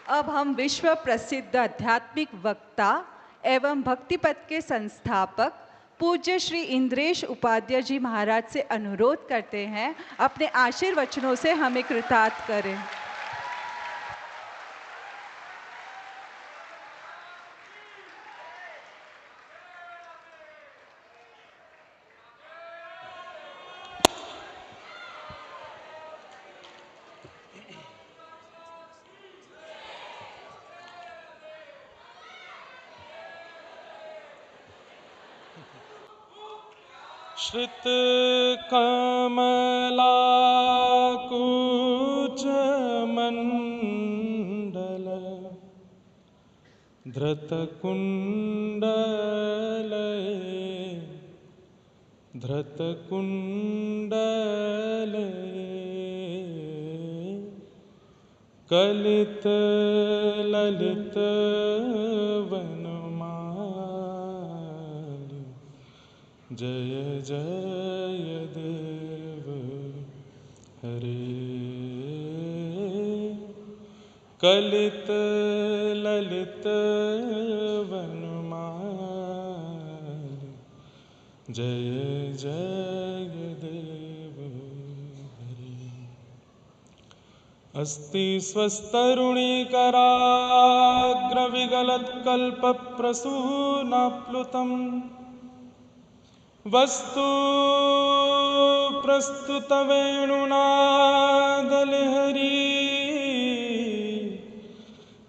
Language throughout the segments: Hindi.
अब हम विश्व प्रसिद्ध आध्यात्मिक वक्ता एवं भक्ति पथ के संस्थापक पूज्य श्री इंद्रेश उपाध्याय जी महाराज से अनुरोध करते हैं अपने आशीर्वचनों से हमें कृतार्थ करें। श्रित कमलाकुच मंडल धृत कुंडल कलित ललित वनमाली जय जय देव हरे। कलित ललित वनमाली जय जय देव हरे। अस्ति स्वस्तरुणीकराग्रविगलत्कल्प प्रसूनाप्लुतम् वस्तु प्रस्तुत वेणुनादलहरी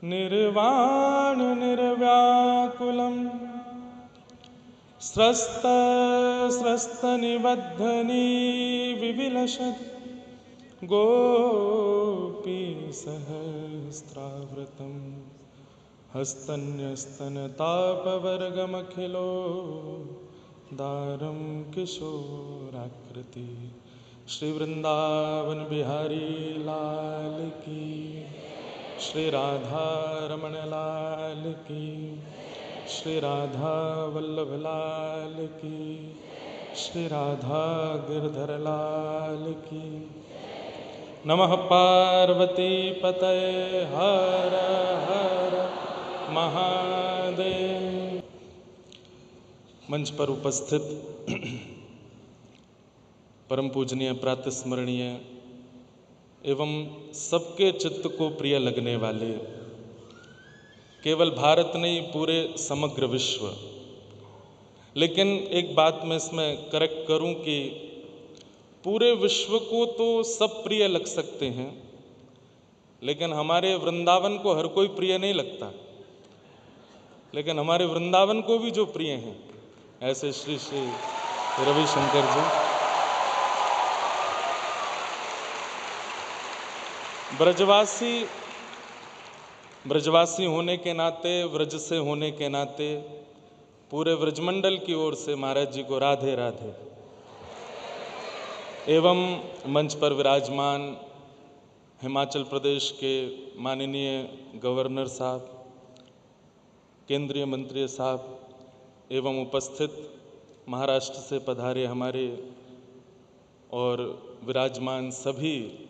निर्वाण निर्व्याकुलम् स्रस्त स्रस्त निबद्धनी विविलसत् गोपी सहस्रावृतम् हस्तन्यस्तनतापवर्गमखिलो दारम किशोराकृति। श्री वृंदावन बिहारी लाल की, श्री राधा रमण लाल की, श्री राधा वल्लभ लाल की, श्री राधा गिरधर लाल की। नमः पार्वती पतये हर हर महादेव। मंच पर उपस्थित परम पूजनीय प्रातस्मरणीय एवं सबके चित्त को प्रिय लगने वाले, केवल भारत नहीं पूरे समग्र विश्व, लेकिन एक बात मैं इसमें करेक्ट करूं कि पूरे विश्व को तो सब प्रिय लग सकते हैं, लेकिन हमारे वृंदावन को हर कोई प्रिय नहीं लगता। लेकिन हमारे वृंदावन को भी जो प्रिय हैं, ऐसे श्री श्री रविशंकर जी, ब्रजवासी होने के नाते, व्रज से होने के नाते पूरे व्रजमंडल की ओर से महाराज जी को राधे राधे। एवं मंच पर विराजमान हिमाचल प्रदेश के माननीय गवर्नर साहब, केंद्रीय मंत्री साहब एवं उपस्थित महाराष्ट्र से पधारे हमारे और विराजमान सभी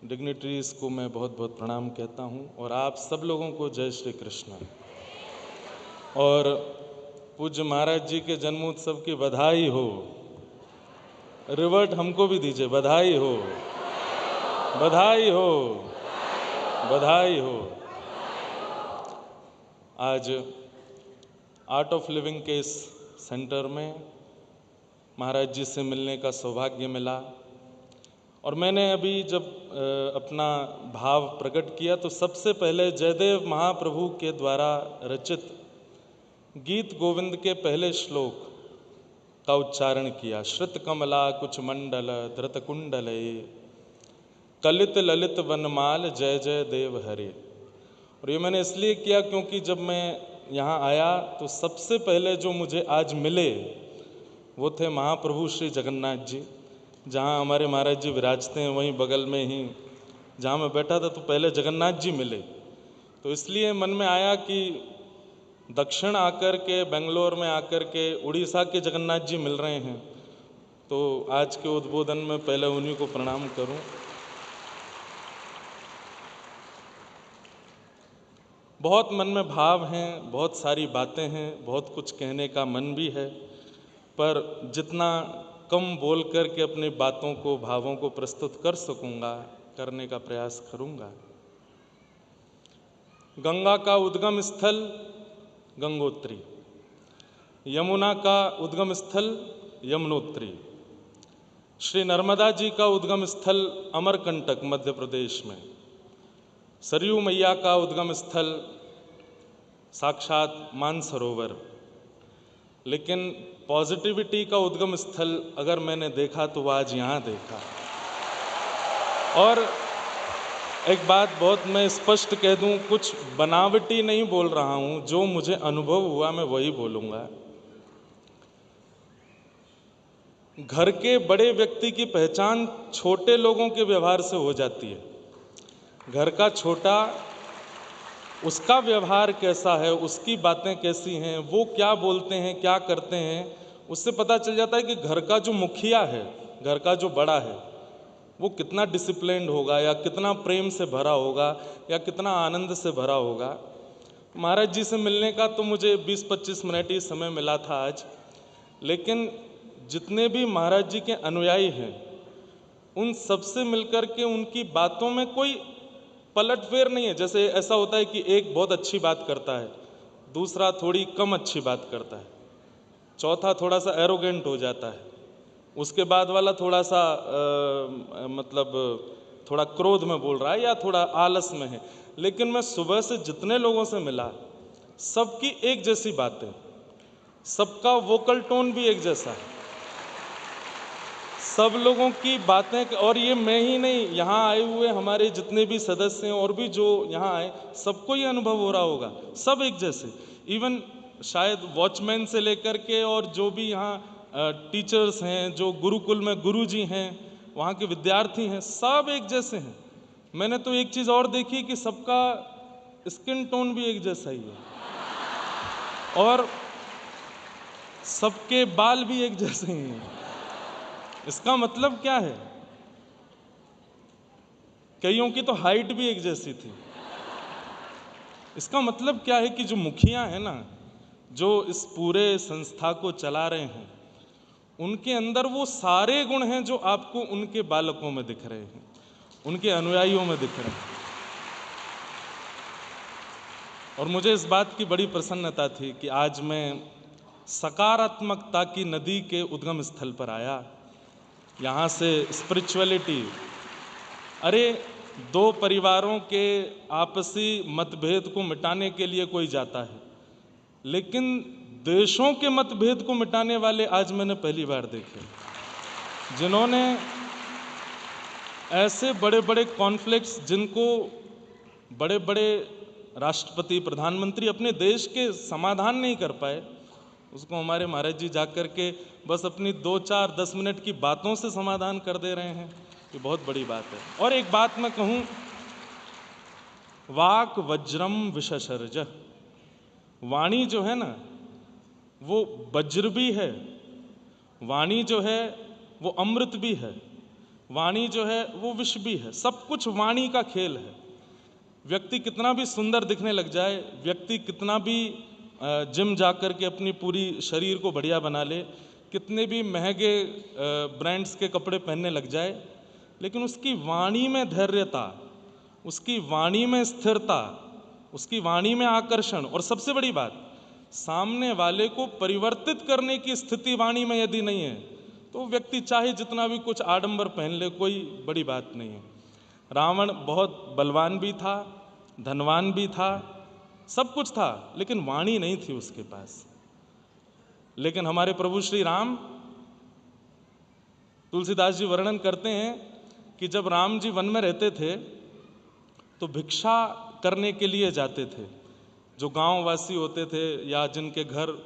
डिग्निटरीज को मैं बहुत बहुत प्रणाम कहता हूं, और आप सब लोगों को जय श्री कृष्ण। और पूज्य महाराज जी के जन्मोत्सव की बधाई हो। रिवर्ट हमको भी दीजिए, बधाई हो, बधाई हो, बधाई हो। आज आर्ट ऑफ लिविंग के इस सेंटर में महाराज जी से मिलने का सौभाग्य मिला, और मैंने अभी जब अपना भाव प्रकट किया तो सबसे पहले जयदेव महाप्रभु के द्वारा रचित गीत गोविंद के पहले श्लोक का उच्चारण किया। श्रित कमला कुछ मंडल धृत कुंडले कलित ललित वनमाल जय जय देव हरे। और ये मैंने इसलिए किया क्योंकि जब मैं यहाँ आया तो सबसे पहले जो मुझे आज मिले वो थे महाप्रभु श्री जगन्नाथ जी। जहाँ हमारे महाराज जी विराजते हैं वहीं बगल में ही जहाँ मैं बैठा था तो पहले जगन्नाथ जी मिले। तो इसलिए मन में आया कि दक्षिण आकर के, बेंगलोर में आकर के उड़ीसा के जगन्नाथ जी मिल रहे हैं, तो आज के उद्बोधन में पहले उन्हीं को प्रणाम करूं। बहुत मन में भाव हैं, बहुत सारी बातें हैं, बहुत कुछ कहने का मन भी है, पर जितना कम बोल कर के अपनी बातों को, भावों को प्रस्तुत कर सकूंगा, करने का प्रयास करूंगा। गंगा का उद्गम स्थल गंगोत्री, यमुना का उद्गम स्थल यमुनोत्री, श्री नर्मदा जी का उद्गम स्थल अमरकंटक मध्य प्रदेश में, सरयू मैया का उद्गम स्थल साक्षात मानसरोवर। लेकिन पॉजिटिविटी का उद्गम स्थल अगर मैंने देखा तो वह आज यहाँ देखा। और एक बात बहुत मैं स्पष्ट कह दूं, कुछ बनावटी नहीं बोल रहा हूं, जो मुझे अनुभव हुआ मैं वही बोलूंगा। घर के बड़े व्यक्ति की पहचान छोटे लोगों के व्यवहार से हो जाती है। घर का छोटा, उसका व्यवहार कैसा है, उसकी बातें कैसी हैं, वो क्या बोलते हैं, क्या करते हैं, उससे पता चल जाता है कि घर का जो मुखिया है, घर का जो बड़ा है, वो कितना डिसिप्लिन्ड होगा, या कितना प्रेम से भरा होगा, या कितना आनंद से भरा होगा। महाराज जी से मिलने का तो मुझे 20-25 मिनट ही समय मिला था आज, लेकिन जितने भी महाराज जी के अनुयायी हैं, उन सबसे मिलकर के उनकी बातों में कोई पलटफेर नहीं है। जैसे ऐसा होता है कि एक बहुत अच्छी बात करता है, दूसरा थोड़ी कम अच्छी बात करता है, चौथा थोड़ा सा एरोगेंट हो जाता है, उसके बाद वाला थोड़ा सा मतलब थोड़ा क्रोध में बोल रहा है या थोड़ा आलस में है। लेकिन मैं सुबह से जितने लोगों से मिला, सबकी एक जैसी बातें, सबका वोकल टोन भी एक जैसा है, सब लोगों की बातें। और ये मैं ही नहीं, यहाँ आए हुए हमारे जितने भी सदस्य हैं और भी जो यहाँ आए, सबको ये अनुभव हो रहा होगा, सब एक जैसे। इवन शायद वॉचमैन से लेकर के और जो भी यहाँ टीचर्स हैं, जो गुरुकुल में गुरुजी हैं, वहाँ के विद्यार्थी हैं, सब एक जैसे हैं। मैंने तो एक चीज़ और देखी कि सबका स्किन टोन भी एक जैसा ही है और सबके बाल भी एक जैसे ही हैं। इसका मतलब क्या है? कईयों की तो हाइट भी एक जैसी थी। इसका मतलब क्या है कि जो मुखिया है ना, जो इस पूरे संस्था को चला रहे हैं, उनके अंदर वो सारे गुण हैं जो आपको उनके बालकों में दिख रहे हैं, उनके अनुयायियों में दिख रहे हैं। और मुझे इस बात की बड़ी प्रसन्नता थी कि आज मैं सकारात्मकता की नदी के उद्गम स्थल पर आया। यहाँ से स्पिरिचुअलिटी, अरे दो परिवारों के आपसी मतभेद को मिटाने के लिए कोई जाता है, लेकिन देशों के मतभेद को मिटाने वाले आज मैंने पहली बार देखे, जिन्होंने ऐसे बड़े बड़े कॉन्फ्लिक्ट्स, जिनको बड़े बड़े राष्ट्रपति, प्रधानमंत्री अपने देश के समाधान नहीं कर पाए, उसको हमारे महाराज जी जाकर के बस अपनी 2-4-10 मिनट की बातों से समाधान कर दे रहे हैं। ये बहुत बड़ी बात है। और एक बात मैं कहूँ, वाक वज्रम विशसर्ज, वाणी जो है ना, वो वज्र भी है, वाणी जो है वो अमृत भी है, वाणी जो है वो विष भी है। सब कुछ वाणी का खेल है। व्यक्ति कितना भी सुंदर दिखने लग जाए, व्यक्ति कितना भी जिम जाकर के अपनी पूरी शरीर को बढ़िया बना ले, कितने भी महंगे ब्रांड्स के कपड़े पहनने लग जाए, लेकिन उसकी वाणी में धैर्यता, उसकी वाणी में स्थिरता, उसकी वाणी में आकर्षण, और सबसे बड़ी बात, सामने वाले को परिवर्तित करने की स्थिति वाणी में यदि नहीं है, तो व्यक्ति चाहे जितना भी कुछ आडंबर पहन ले, कोई बड़ी बात नहीं है। रावण बहुत बलवान भी था, धनवान भी था, सब कुछ था, लेकिन वाणी नहीं थी उसके पास। लेकिन हमारे प्रभु श्री राम, तुलसीदास जी वर्णन करते हैं कि जब राम जी वन में रहते थे तो भिक्षा करने के लिए जाते थे। जो गांववासी होते थे या जिनके घर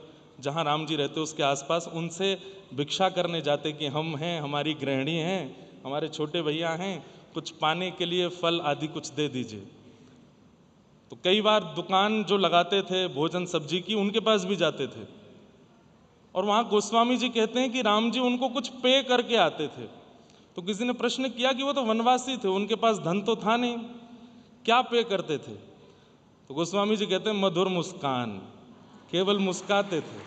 जहां राम जी रहते उसके आसपास, उनसे भिक्षा करने जाते कि हम हैं, हमारी गृहिणी हैं, हमारे छोटे भैया हैं, कुछ पाने के लिए फल आदि कुछ दे दीजिए। तो कई बार दुकान जो लगाते थे भोजन सब्जी की, उनके पास भी जाते थे, और वहां गोस्वामी जी कहते हैं कि राम जी उनको कुछ पे करके आते थे। तो किसी ने प्रश्न किया कि वो तो वनवासी थे, उनके पास धन तो था नहीं, क्या पे करते थे? तो गोस्वामी जी कहते हैं मधुर मुस्कान, केवल मुस्काते थे।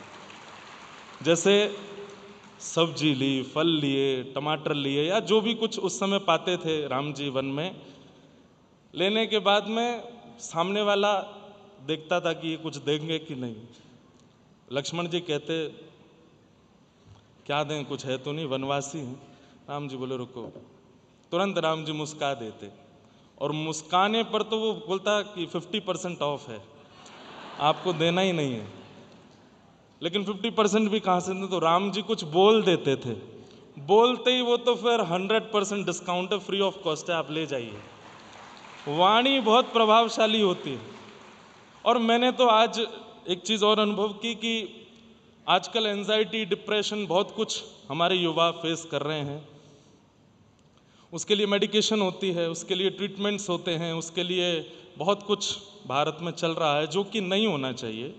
जैसे सब्जी ली, फल लिए, टमाटर लिए, या जो भी कुछ उस समय पाते थे राम जी वन में, लेने के बाद में सामने वाला देखता था कि ये कुछ देंगे कि नहीं। लक्ष्मण जी कहते क्या दें, कुछ है तो नहीं, वनवासी हैं। राम जी बोले रुको। तुरंत राम जी मुस्का देते, और मुस्काने पर तो वो बोलता कि 50% ऑफ है, आपको देना ही नहीं है। लेकिन 50% भी कहाँ से दें, तो राम जी कुछ बोल देते थे, बोलते ही वो तो फिर 100% डिस्काउंट है, फ्री ऑफ कॉस्ट है, आप ले जाइए। वाणी बहुत प्रभावशाली होती है। और मैंने तो आज एक चीज़ और अनुभव की कि आजकल एंजाइटी, डिप्रेशन, बहुत कुछ हमारे युवा फेस कर रहे हैं। उसके लिए मेडिकेशन होती है, उसके लिए ट्रीटमेंट्स होते हैं, उसके लिए बहुत कुछ भारत में चल रहा है जो कि नहीं होना चाहिए।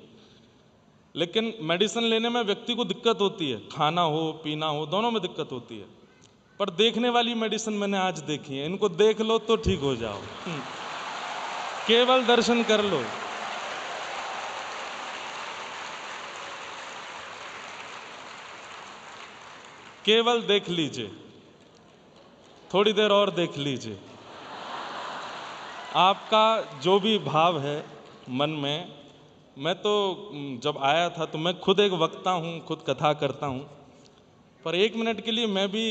लेकिन मेडिसिन लेने में व्यक्ति को दिक्कत होती है, खाना हो पीना हो दोनों में दिक्कत होती है। पर देखने वाली मेडिसिन मैंने आज देखी है, इनको देख लो तो ठीक हो जाओ। केवल दर्शन कर लो। केवल देख लीजिए, थोड़ी देर और देख लीजिए, आपका जो भी भाव है मन में। मैं तो जब आया था तो मैं खुद एक वक्ता हूँ, खुद कथा करता हूँ, पर 1 मिनट के लिए मैं भी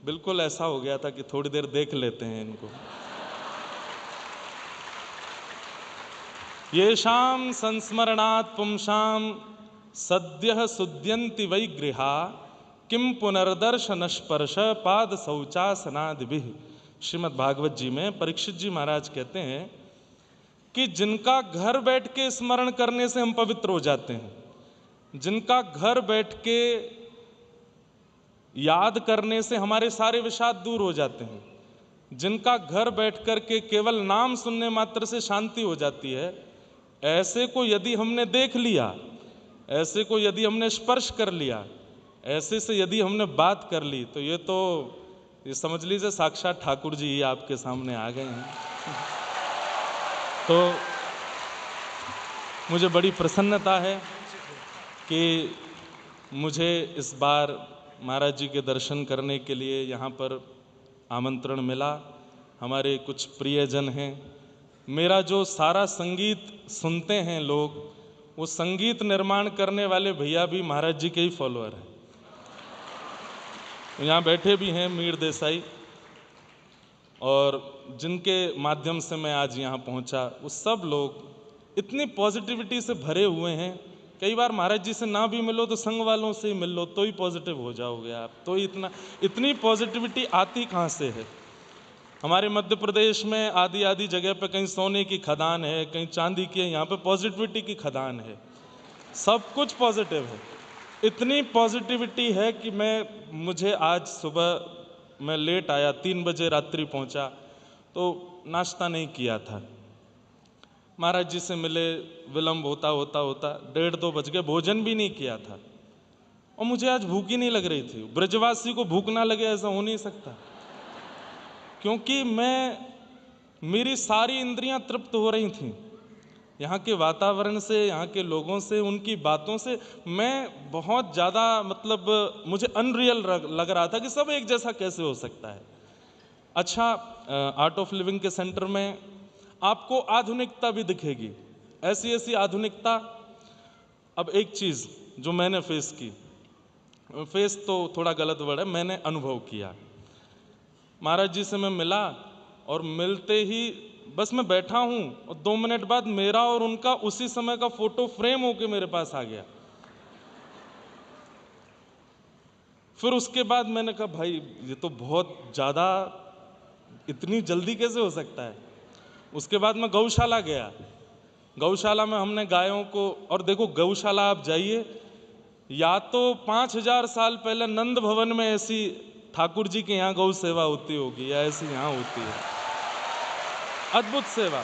बिल्कुल ऐसा हो गया था कि थोड़ी देर देख लेते हैं इनको। येषां संस्मरणात् पुंसां सद्यः सुद्यन्ति वै गृहा किम पुनर्दर्शन स्पर्श पाद शौचासनादिभिः। श्रीमद् भागवत जी में परीक्षित जी महाराज कहते हैं कि जिनका घर बैठ के स्मरण करने से हम पवित्र हो जाते हैं, जिनका घर बैठ के याद करने से हमारे सारे विषाद दूर हो जाते हैं, जिनका घर बैठ कर के केवल नाम सुनने मात्र से शांति हो जाती है, ऐसे को यदि हमने देख लिया, ऐसे को यदि हमने स्पर्श कर लिया, ऐसे से यदि हमने बात कर ली, तो ये समझ लीजिए साक्षात ठाकुर जी ही आपके सामने आ गए हैं। तो मुझे बड़ी प्रसन्नता है कि मुझे इस बार महाराज जी के दर्शन करने के लिए यहाँ पर आमंत्रण मिला। हमारे कुछ प्रियजन हैं, मेरा जो सारा संगीत सुनते हैं लोग, वो संगीत निर्माण करने वाले भैया भी महाराज जी के ही फॉलोअर हैं। यहाँ बैठे भी हैं मीर देसाई, और जिनके माध्यम से मैं आज यहाँ पहुँचा, वो सब लोग इतनी पॉजिटिविटी से भरे हुए हैं। कई बार महाराज जी से ना भी मिलो तो संग वालों से ही मिल लो तो ही पॉजिटिव हो जाओगे आप। तो इतनी पॉजिटिविटी आती कहाँ से है? हमारे मध्य प्रदेश में आदि जगह पे कहीं सोने की खदान है, कहीं चांदी की है, यहाँ पे पॉजिटिविटी की खदान है, सब कुछ पॉजिटिव है। इतनी पॉजिटिविटी है कि मुझे आज सुबह मैं लेट आया, 3 बजे रात्रि पहुँचा, तो नाश्ता नहीं किया था। महाराज जी से मिले, विलम्ब होता 1:30-2 बज गए, भोजन भी नहीं किया था, और मुझे आज भूख ही नहीं लग रही थी। ब्रजवासी को भूख ना लगे ऐसा हो नहीं सकता, क्योंकि मेरी सारी इंद्रियां तृप्त हो रही थीं। यहाँ के वातावरण से, यहाँ के लोगों से, उनकी बातों से मैं बहुत ज़्यादा मुझे अनरियल लग रहा था कि सब एक जैसा कैसे हो सकता है। अच्छा, आर्ट ऑफ लिविंग के सेंटर में आपको आधुनिकता भी दिखेगी, ऐसी आधुनिकता। अब एक चीज़ जो मैंने फेस की, फेस तो थोड़ा गलत वर्ड है, मैंने अनुभव किया। महाराज जी से मैं मिला, और मिलते ही बस मैं बैठा हूँ और 2 मिनट बाद मेरा और उनका उसी समय का फोटो फ्रेम होके मेरे पास आ गया। फिर उसके बाद मैंने कहा भाई ये तो बहुत ज़्यादा, इतनी जल्दी कैसे हो सकता है। उसके बाद मैं गौशाला गया। गौशाला में हमने गायों को, और देखो गौशाला आप जाइए, या तो 5000 साल पहले नंद भवन में ऐसी ठाकुर जी के यहाँ गौ सेवा होती होगी, या ऐसी यहाँ होती है, अद्भुत सेवा।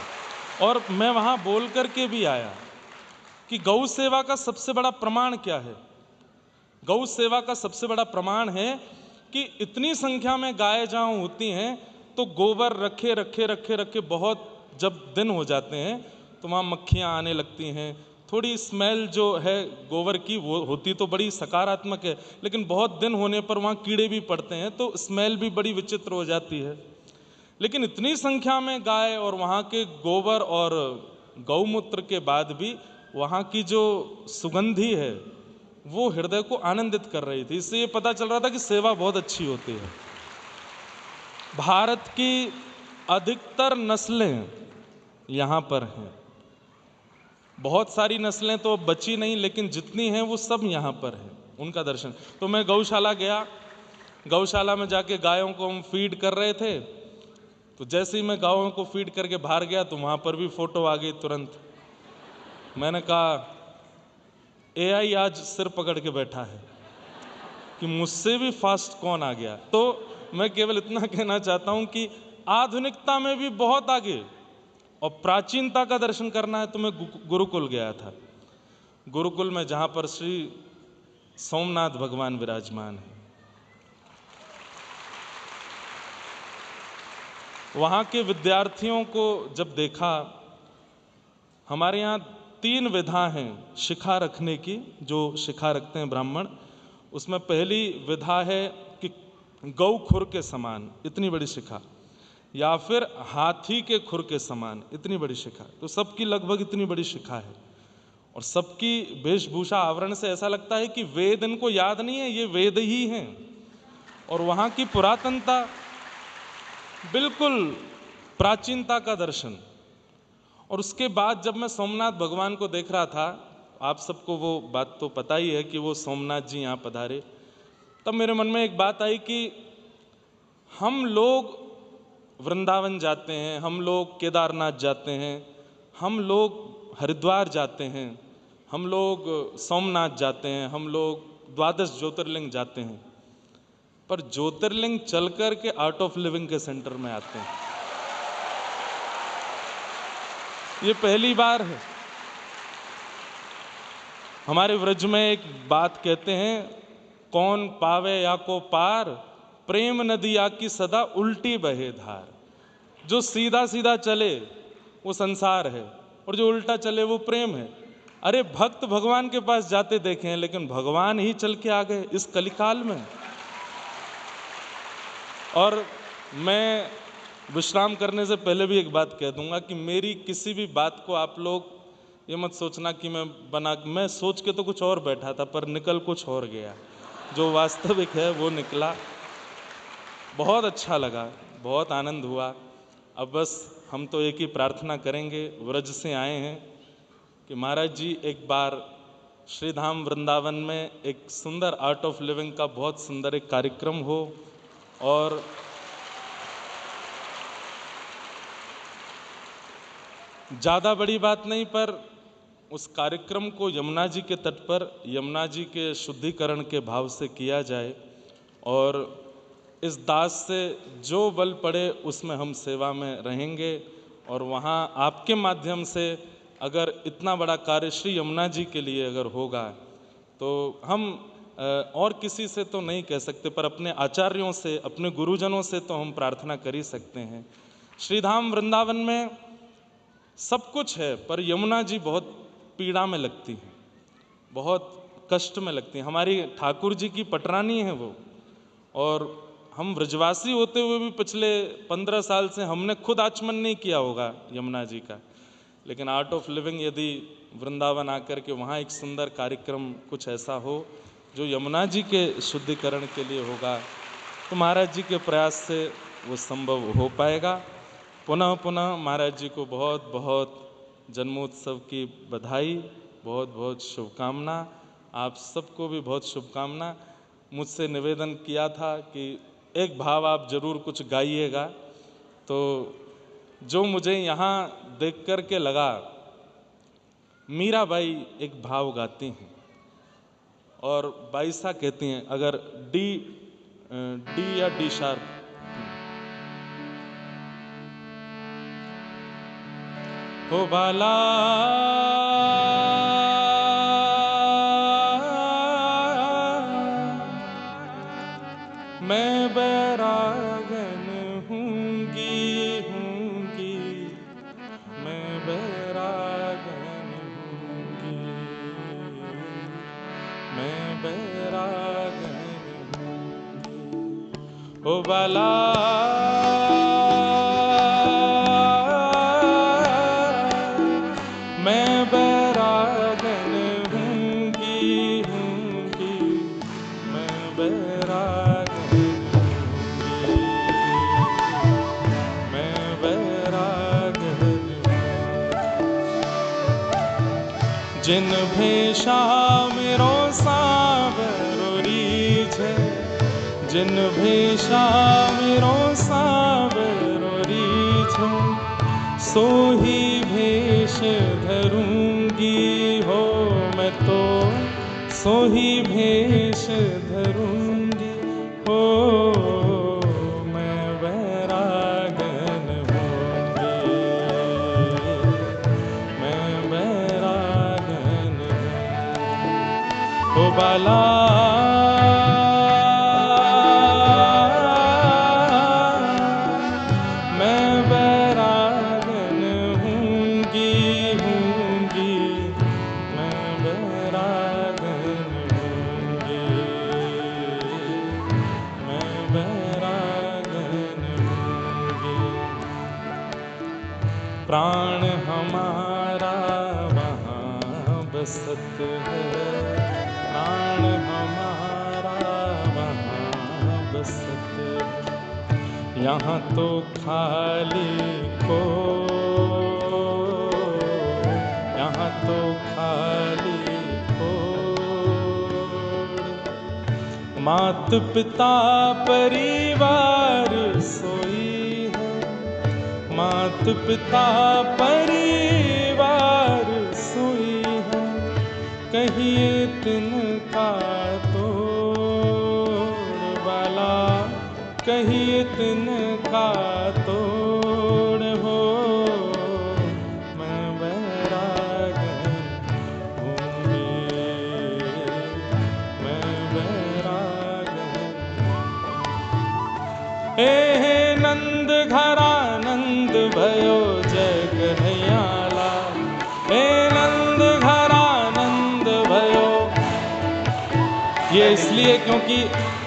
और मैं वहाँ बोल करके भी आया कि गौ सेवा का सबसे बड़ा प्रमाण क्या है। गौ सेवा का सबसे बड़ा प्रमाण है कि इतनी संख्या में गाय जहाँ होती हैं, तो गोबर रखे बहुत जब दिन हो जाते हैं, तो वहाँ मक्खियाँ आने लगती हैं। थोड़ी स्मेल जो है गोबर की वो होती तो बड़ी सकारात्मक है, लेकिन बहुत दिन होने पर वहाँ कीड़े भी पड़ते हैं तो स्मेल भी बड़ी विचित्र हो जाती है। लेकिन इतनी संख्या में गाय और वहाँ के गोबर और गौमूत्र के बाद भी वहाँ की जो सुगंधी है वो हृदय को आनंदित कर रही थी। इससे ये पता चल रहा था कि सेवा बहुत अच्छी होती है। भारत की अधिकतर नस्लें यहाँ पर हैं। बहुत सारी नस्लें तो अब बची नहीं, लेकिन जितनी हैं वो सब यहाँ पर हैं, उनका दर्शन। तो मैं गौशाला गया, गौशाला में जाके गायों को हम फीड कर रहे थे, तो जैसे ही मैं गायों को फीड करके बाहर गया तो वहाँ पर भी फोटो आ गई तुरंत। मैंने कहा एआई आज सिर पकड़ के बैठा है कि मुझसे भी फास्ट कौन आ गया। तो मैं केवल इतना कहना चाहता हूँ कि आधुनिकता में भी बहुत आगे, और प्राचीनता का दर्शन करना है तो मैं गुरुकुल गया था। गुरुकुल में जहाँ पर श्री सोमनाथ भगवान विराजमान है, वहाँ के विद्यार्थियों को जब देखा, हमारे यहाँ 3 विधा हैं शिखा रखने की, जो शिखा रखते हैं ब्राह्मण। उसमें पहली विधा है कि गौ खुर के समान इतनी बड़ी शिखा, या फिर हाथी के खुर के समान इतनी बड़ी शिखा। तो सबकी लगभग इतनी बड़ी शिखा है, और सबकी वेशभूषा आवरण से ऐसा लगता है कि वेद इनको याद नहीं है, ये वेद ही हैं। और वहाँ की पुरातनता, बिल्कुल प्राचीनता का दर्शन। और उसके बाद जब मैं सोमनाथ भगवान को देख रहा था, आप सबको वो बात तो पता ही है कि वो सोमनाथ जी यहाँ पधारे, तब मेरे मन में एक बात आई कि हम लोग वृंदावन जाते हैं, हम लोग केदारनाथ जाते हैं, हम लोग हरिद्वार जाते हैं, हम लोग सोमनाथ जाते हैं, हम लोग 12 ज्योतिर्लिंग जाते हैं, पर ज्योतिर्लिंग चल कर के आर्ट ऑफ लिविंग के सेंटर में आते हैं। ये पहली बार है। हमारे व्रज में एक बात कहते हैं, कौन पावे या को पार, प्रेम नदी या की सदा उल्टी बहे धार। जो सीधा सीधा चले वो संसार है, और जो उल्टा चले वो प्रेम है। अरे भक्त भगवान के पास जाते देखे हैं, लेकिन भगवान ही चल के आ गए इस कलिकाल में। और मैं विश्राम करने से पहले भी एक बात कह दूंगा कि मेरी किसी भी बात को आप लोग ये मत सोचना कि मैं सोच के तो कुछ और बैठा था, पर निकल कुछ और गया। जो वास्तविक है वो निकला। बहुत अच्छा लगा, बहुत आनंद हुआ। अब बस हम तो एक ही प्रार्थना करेंगे, व्रज से आए हैं, कि महाराज जी एक बार श्रीधाम वृंदावन में एक सुंदर आर्ट ऑफ लिविंग का बहुत सुंदर एक कार्यक्रम हो, और ज़्यादा बड़ी बात नहीं, पर उस कार्यक्रम को यमुना जी के तट पर यमुना जी के शुद्धिकरण के भाव से किया जाए, और इस दास से जो बल पड़े उसमें हम सेवा में रहेंगे। और वहाँ आपके माध्यम से अगर इतना बड़ा कार्य श्री यमुना जी के लिए अगर होगा, तो हम और किसी से तो नहीं कह सकते, पर अपने आचार्यों से, अपने गुरुजनों से तो हम प्रार्थना कर ही सकते हैं। श्रीधाम वृंदावन में सब कुछ है, पर यमुना जी बहुत पीड़ा में लगती है, बहुत कष्ट में लगती है। हमारी ठाकुर जी की पटरानी है वो, और हम व्रजवासी होते हुए भी पिछले 15 साल से हमने खुद आचमन नहीं किया होगा यमुना जी का। लेकिन आर्ट ऑफ लिविंग यदि वृंदावन आकर के वहाँ एक सुंदर कार्यक्रम कुछ ऐसा हो जो यमुना जी के शुद्धिकरण के लिए होगा, तो महाराज जी के प्रयास से वो संभव हो पाएगा। पुनः पुनः महाराज जी को बहुत बहुत जन्मोत्सव की बधाई, बहुत बहुत शुभकामना। आप सबको भी बहुत शुभकामना। मुझसे निवेदन किया था कि एक भाव आप जरूर कुछ गाइएगा, तो जो मुझे यहाँ देख कर के लगा, मीराबाई एक भाव गाती हैं, और बाईसा कहती हैं, अगर डी या डी शार्प, हो बाला मैं बैरागन हूँगी, मैं बैरागन ओ बाला मैं बैरागन हूँगी मैं बैरागन मैं बैरागन जिन भेषा मेरो सावरो रीझे जिन भेषा मेरो सावरो रीझे सो ही भेष धरूंगी हो मैं तो सो ही भेष धरूंगी हो मैं बैरागन हूँगी मैं बैरागन हूँ। ओ बाला प्राण हमारा वहाँ बसत है प्राण हमारा वहाँ बसत है यहाँ तो खाली को यहाँ तो खाली को मात पिता परिवार सोई मात पिता परिवार सोई है कहिए तिनका तोड़ बाला कहिए तिनका तोड़ हो मैं बैरागन हूँगी मैं बैरागन हे नंद घरा नंद भयो जय कन्हैया लाल हे नंद घरा नंद भयो। ये इसलिए क्योंकि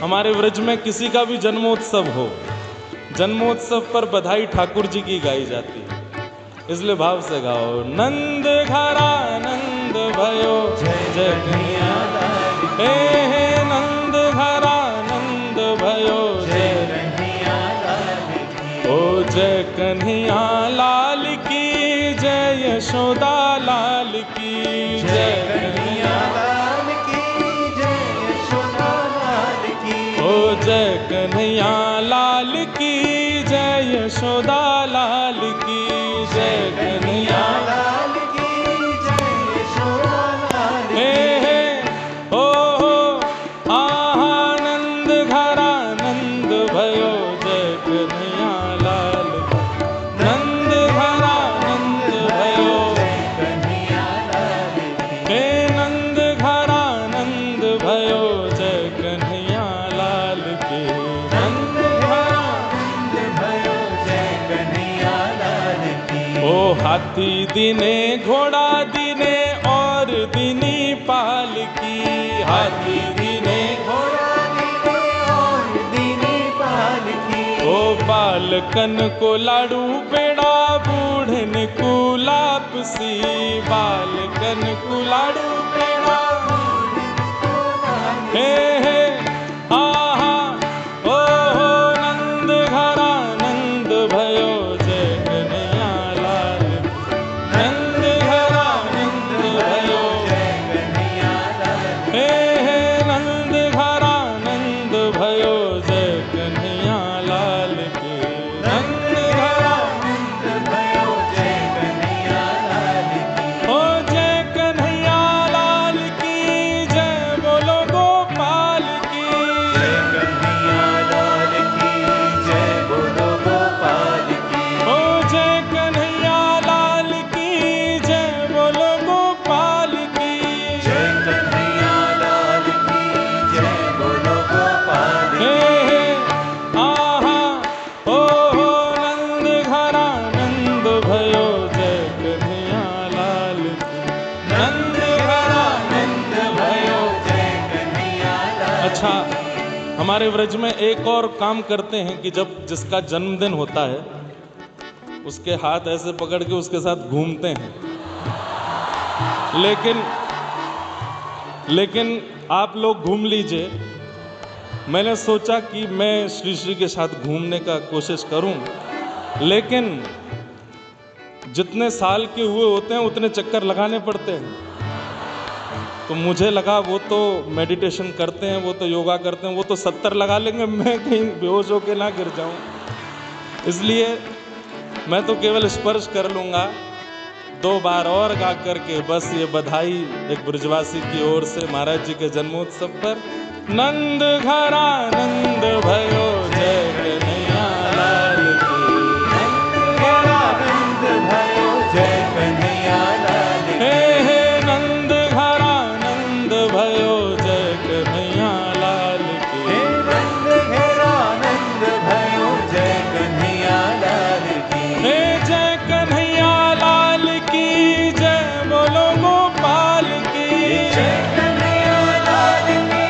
हमारे व्रज में किसी का भी जन्मोत्सव हो जन्मोत्सव पर बधाई ठाकुर जी की गाई जाती है इसलिए भाव से गाओ नंद घरा नंद भयो जय कन्हैया लाल हे नंद घरा नंद भयो जय ओ जय कन्हैया लाल की जय यशोदा लाल की जय कन्हैया लाल की जय यशोदा लाल की ओ जय कन्हैया लाल की जय यशोदा लाल की जय कन्हैया लाल की जय यशोदा लाल की ओ आनंद घरा नंद भयो जय कन्हैया हाथी दिने घोड़ा दिने और दिनी पालकी हाथी दिने घोड़ा दिने और दिनी पालकी ओ बालकन को लाडू पेड़ा बूढ़न को लापसी बालकन को लाडू पेड़ा हे हे आहा ओ नंद घरा नंद भयो जय कन्हैया लाल नंद घरा नंद भयो जय कन्हैया लाल हे नंद घरा नंद भयो जय कन्हैया लाल की नंद घरा नंद भयो जय कन्हैया लाल की ओ जय कन्हैया लाल की जय बोलो गोपाल हमारे व्रज में एक और काम करते हैं कि जब जिसका जन्मदिन होता है उसके हाथ ऐसे पकड़ के उसके साथ घूमते हैं। लेकिन आप लोग घूम लीजिए। मैंने सोचा कि मैं श्री श्री के साथ घूमने का कोशिश करूं, लेकिन जितने साल के हुए होते हैं उतने चक्कर लगाने पड़ते हैं। तो मुझे लगा वो तो मेडिटेशन करते हैं, वो तो योगा करते हैं, वो तो 70 लगा लेंगे, मैं कहीं बेहोश होके ना गिर जाऊं। इसलिए मैं तो केवल स्पर्श कर लूँगा। 2 बार और गा करके बस ये बधाई एक ब्रजवासी की ओर से महाराज जी के जन्मोत्सव पर। नंद घरा नंद भयो जय कन्हैया लाल की। नंद घरा नंद भयो जय कन्हैया लाल की। हे नंद घरा नंद भयो जय कन्हैया लाल की। हे नंद घरा नंद भयो जय कन्हैया लाल की। हे जय कन्हैया लाल की जय बोलो गोपाल की। जय कन्हैया लाल की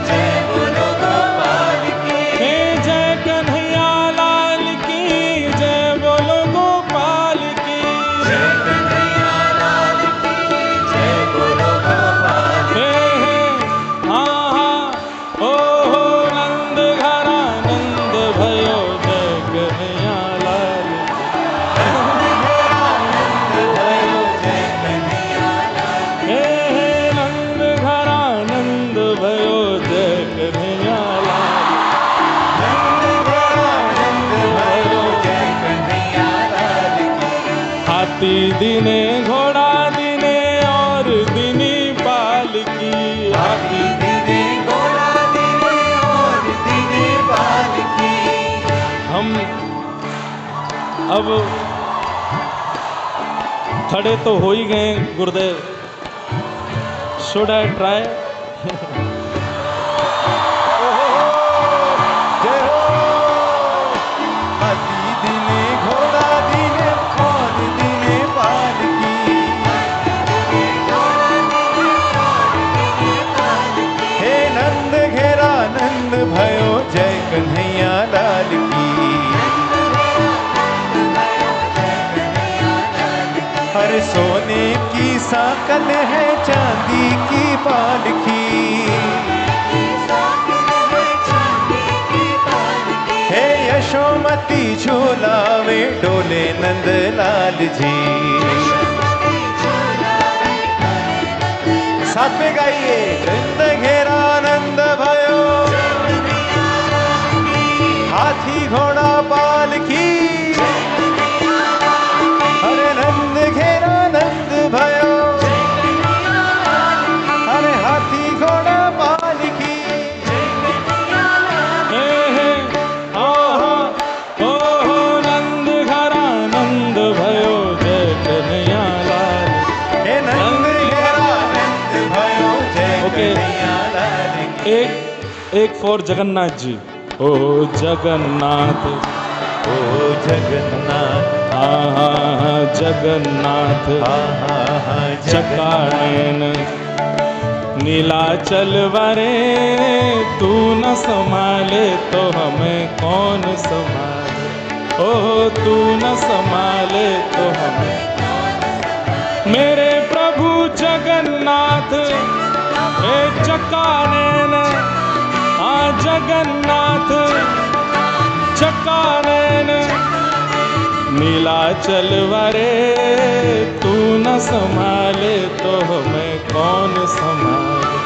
जय बोलो गोपाल की। हे जय कन्हैया लाल की जय बोलो गोपाल की। जय कन्हैया लाल की जय बोलो गोपाल की। हाँ हाँ ओ हो नंद घरा नंद भयो जय कन्हैया लाल की। नंद घरा नंद भयो जय कन्हैया लाल की। नंद घरा नंद भयो जय कन्हैया लाल की। नंद घरा नंद भयो जय कन्हैया लाल की। हाथी दिने घोड़ा दिने और दिनी पालकी। हाथी दिने घोड़ा दिने और दिने पालकी। हम अब खड़े तो हो ही गए गुरुदेव। Should I try? जय हो। हाथी दिने घोड़ा दिने और दिने पालकी। हे नंद घेरा नंद भयो जय कन्हैया लाल की। हर सोने की साकल है चांदी की पालकी। हे यशोमती झूलावे डोले नंद लाल जी। साथ में गाइए। नंद घेरा नंद भयो हाथी घोड़ा पालकी। हरे नंद घेरा नंद भयो हरे हाथी घोड़ा पालकी। ओ नंद घरा नंद भयो जय कन्हैया लाल। हे नंद घेरा नंद भयो जय ओके। कन्हैया लाल की। एक फॉर जगन्नाथ जी। ओ जगन्नाथ ओ जगन्नाथ हाँ जगन्नाथ चकानैन नीलाचल वरे। तू न संभाले तो हमें कौन संभाले। ओ तू न संभाले तो हमें। मेरे प्रभु जगन्नाथ हे चकानैन हाँ जगन्नाथ चकानैन नीलाचल वरे। तू न संभाले तो हमें कौन संभाले।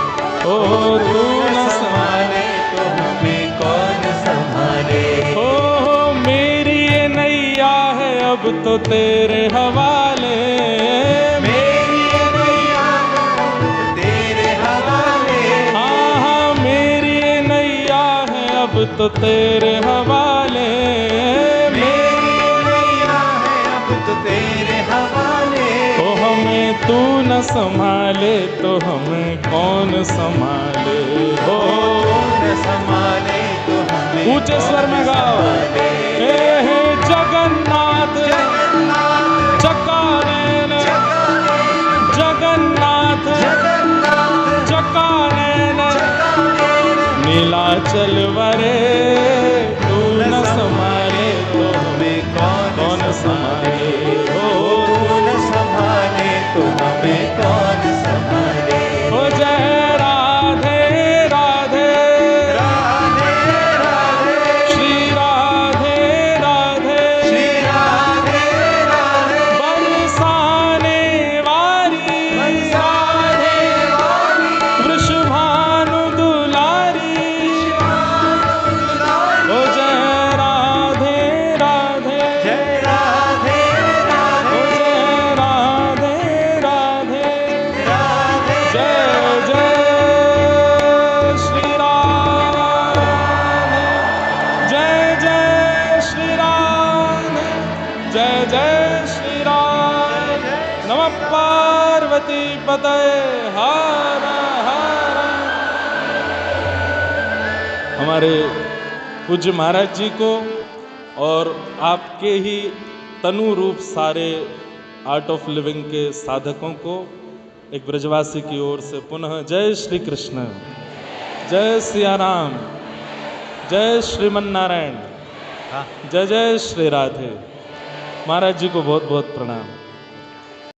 ओ तू न संभाले तो हमें कौन संभाले। ओ मेरी ये नैया है अब तो तेरे हवाले। मेरी नैया तेरे हवाले। हाँ हाँ मेरी ये नैया है अब तो तेरे हवाले। तेरे हवाले। तो हमें तू न संभाले तो हमें कौन संभाले। हो न संभाले तो हमें ऊंचे स्वर में गाओ। हे जगन्नाथ चकानैन जगन्नाथ चकानैन नीलाचल पार्वती पतये हर हर। हमारे पूज्य महाराज जी को और आपके ही तनु रूप सारे आर्ट ऑफ लिविंग के साधकों को एक ब्रजवासी की ओर से पुनः जय श्री कृष्ण, जय सिया राम, जय श्रीमन नारायण, जय जय श्री राधे। महाराज जी को बहुत बहुत प्रणाम।